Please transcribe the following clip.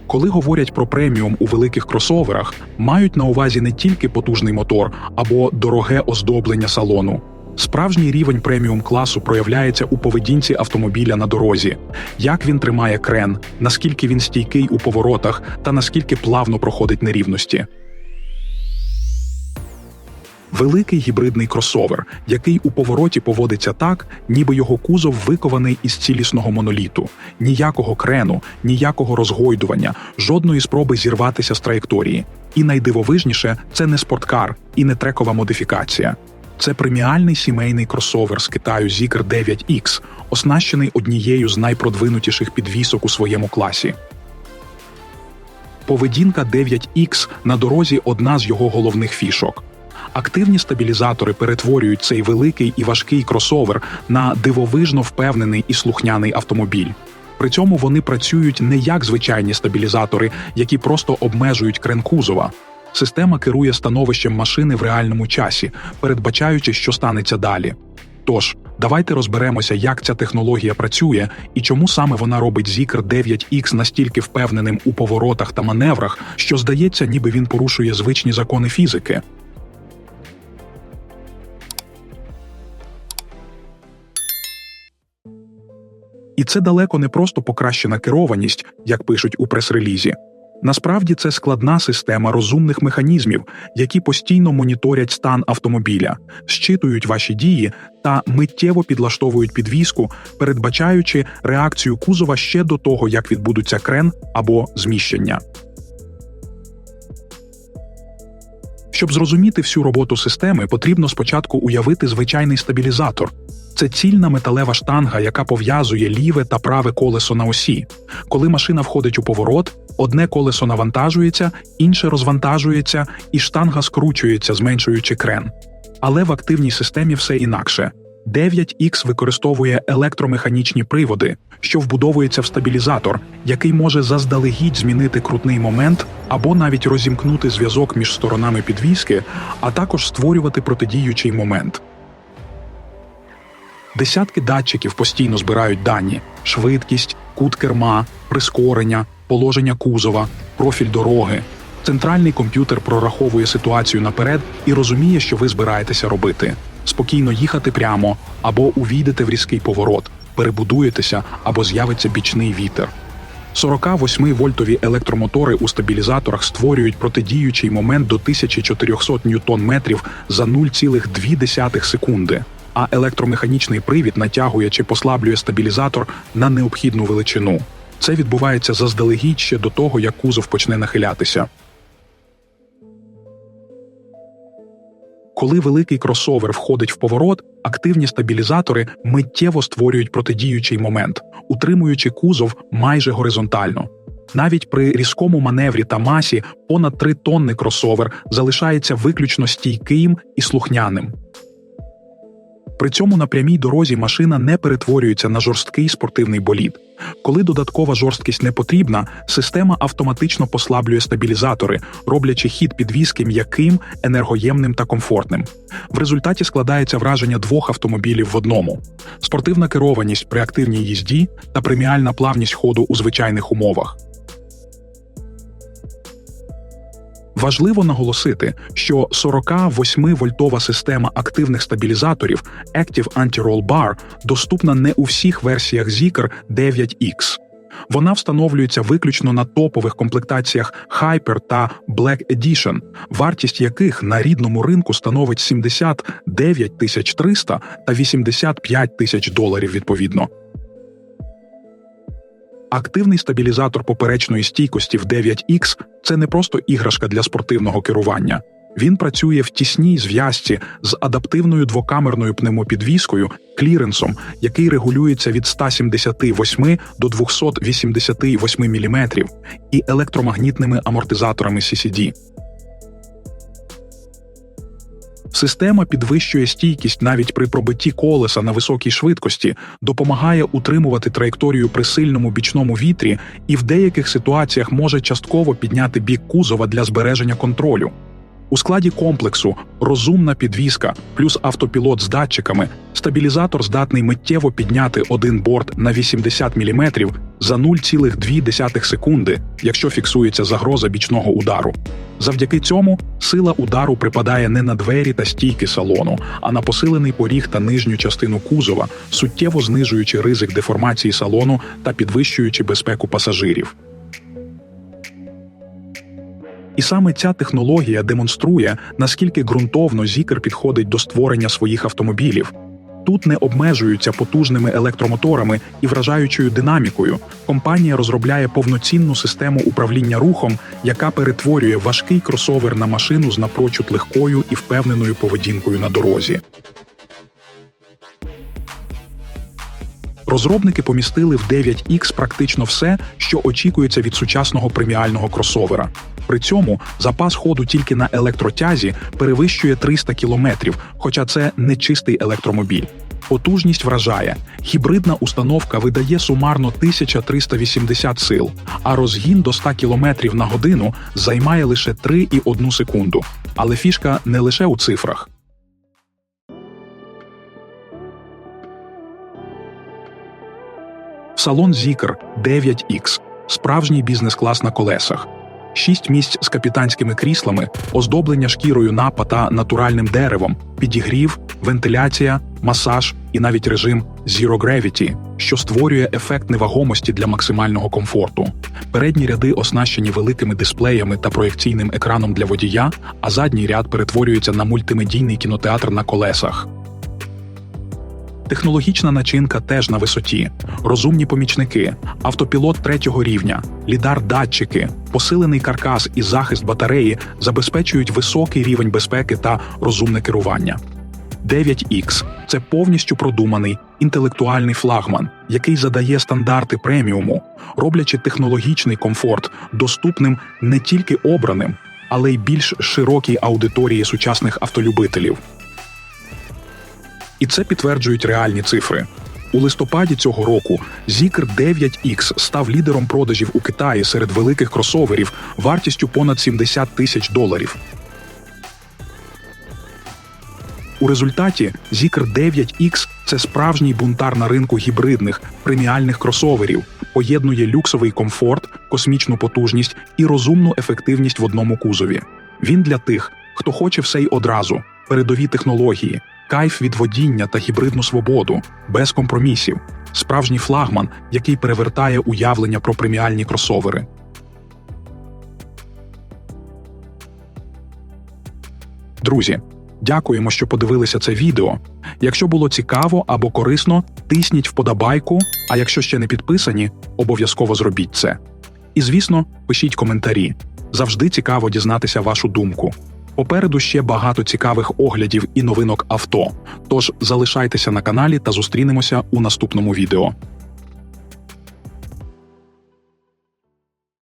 Коли говорять про преміум у великих кросоверах, мають на увазі не тільки потужний мотор або дороге оздоблення салону. Справжній рівень преміум-класу проявляється у поведінці автомобіля на дорозі. Як він тримає крен, наскільки він стійкий у поворотах та наскільки плавно проходить нерівності. Великий гібридний кросовер, який у повороті поводиться так, ніби його кузов викований із цілісного моноліту. Ніякого крену, ніякого розгойдування, жодної спроби зірватися з траєкторії. І найдивовижніше – це не спорткар і не трекова модифікація. Це преміальний сімейний кросовер з Китаю Zeekr 9X, оснащений однією з найпродвинутіших підвісок у своєму класі. Поведінка 9X на дорозі – одна з його головних фішок. Активні стабілізатори перетворюють цей великий і важкий кросовер на дивовижно впевнений і слухняний автомобіль. При цьому вони працюють не як звичайні стабілізатори, які просто обмежують крен кузова. Система керує становищем машини в реальному часі, передбачаючи, що станеться далі. Тож, давайте розберемося, як ця технологія працює і чому саме вона робить Zeekr 9X настільки впевненим у поворотах та маневрах, що здається, ніби він порушує звичні закони фізики. І це далеко не просто покращена керованість, як пишуть у прес-релізі. Насправді це складна система розумних механізмів, які постійно моніторять стан автомобіля, зчитують ваші дії та миттєво підлаштовують підвіску, передбачаючи реакцію кузова ще до того, як відбудуться крен або зміщення. Щоб зрозуміти всю роботу системи, потрібно спочатку уявити звичайний стабілізатор. Це цільна металева штанга, яка пов'язує ліве та праве колесо на осі. Коли машина входить у поворот, одне колесо навантажується, інше розвантажується, і штанга скручується, зменшуючи крен. Але в активній системі все інакше. 9X використовує електромеханічні приводи, що вбудовується в стабілізатор, який може заздалегідь змінити крутний момент або навіть розімкнути зв'язок між сторонами підвіски, а також створювати протидіючий момент. Десятки датчиків постійно збирають дані – швидкість, кут керма, прискорення, положення кузова, профіль дороги. Центральний комп'ютер прораховує ситуацію наперед і розуміє, що ви збираєтеся робити. Спокійно їхати прямо, або увійдете в різкий поворот, перебудуєтеся, або з'явиться бічний вітер. 48-вольтові електромотори у стабілізаторах створюють протидіючий момент до 1400 ньютон-метрів за 0,2 секунди. А електромеханічний привід натягує чи послаблює стабілізатор на необхідну величину. Це відбувається заздалегідь ще до того, як кузов почне нахилятися. Коли великий кросовер входить в поворот, активні стабілізатори миттєво створюють протидіючий момент, утримуючи кузов майже горизонтально. Навіть при різкому маневрі та масі понад 3 тонни кросовер залишається виключно стійким і слухняним. При цьому на прямій дорозі машина не перетворюється на жорсткий спортивний болід. Коли додаткова жорсткість не потрібна, система автоматично послаблює стабілізатори, роблячи хід підвіски м'яким, енергоємним та комфортним. В результаті складається враження двох автомобілів в одному – спортивна керованість при активній їзді та преміальна плавність ходу у звичайних умовах. Важливо наголосити, що 48-вольтова система активних стабілізаторів Active Anti-Roll Bar доступна не у всіх версіях Zeekr 9X. Вона встановлюється виключно на топових комплектаціях Hyper та Black Edition, вартість яких на рідному ринку становить $79 300 та $85 000 відповідно. Активний стабілізатор поперечної стійкості в 9X – це не просто іграшка для спортивного керування. Він працює в тісній зв'язці з адаптивною двокамерною пневмопідвіскою, кліренсом, який регулюється від 178 до 288 мм, і електромагнітними амортизаторами CCD. Система підвищує стійкість навіть при пробитті колеса на високій швидкості, допомагає утримувати траєкторію при сильному бічному вітрі і в деяких ситуаціях може частково підняти бік кузова для збереження контролю. У складі комплексу розумна підвізка плюс автопілот з датчиками, стабілізатор здатний миттєво підняти один борт на 80 мм за 0,2 секунди, якщо фіксується загроза бічного удару. Завдяки цьому сила удару припадає не на двері та стійки салону, а на посилений поріг та нижню частину кузова, суттєво знижуючи ризик деформації салону та підвищуючи безпеку пасажирів. І саме ця технологія демонструє, наскільки ґрунтовно Zeekr підходить до створення своїх автомобілів. Тут не обмежуються потужними електромоторами і вражаючою динамікою. Компанія розробляє повноцінну систему управління рухом, яка перетворює важкий кросовер на машину з напрочуд легкою і впевненою поведінкою на дорозі. Розробники помістили в 9X практично все, що очікується від сучасного преміального кросовера. При цьому запас ходу тільки на електротязі перевищує 300 км, хоча це не чистий електромобіль. Потужність вражає. Гібридна установка видає сумарно 1380 сил, а розгін до 100 км на годину займає лише 3,1 секунду. Але фішка не лише у цифрах. Салон Zeekr 9X – справжній бізнес-клас на колесах. 6 місць з капітанськими кріслами, оздоблення шкірою напа та натуральним деревом, підігрів, вентиляція, масаж і навіть режим Zero Gravity, що створює ефект невагомості для максимального комфорту. Передні ряди оснащені великими дисплеями та проєкційним екраном для водія, а задній ряд перетворюється на мультимедійний кінотеатр на колесах. Технологічна начинка теж на висоті. Розумні помічники, автопілот 3-го рівня, лідар-датчики, посилений каркас і захист батареї забезпечують високий рівень безпеки та розумне керування. 9X – це повністю продуманий, інтелектуальний флагман, який задає стандарти преміуму, роблячи технологічний комфорт доступним не тільки обраним, але й більш широкій аудиторії сучасних автолюбителів. І це підтверджують реальні цифри. У листопаді цього року Zeekr 9X став лідером продажів у Китаї серед великих кросоверів вартістю понад $70 тисяч. У результаті Zeekr 9X – це справжній бунтар на ринку гібридних, преміальних кросоверів, поєднує люксовий комфорт, космічну потужність і розумну ефективність в одному кузові. Він для тих, хто хоче все й одразу, передові технології, кайф від водіння та гібридну свободу, без компромісів. Справжній флагман, який перевертає уявлення про преміальні кросовери. Друзі, дякуємо, що подивилися це відео. Якщо було цікаво або корисно, тисніть вподобайку, а якщо ще не підписані, обов'язково зробіть це. І, звісно, пишіть коментарі. Завжди цікаво дізнатися вашу думку. Попереду ще багато цікавих оглядів і новинок авто, тож залишайтеся на каналі та зустрінемося у наступному відео.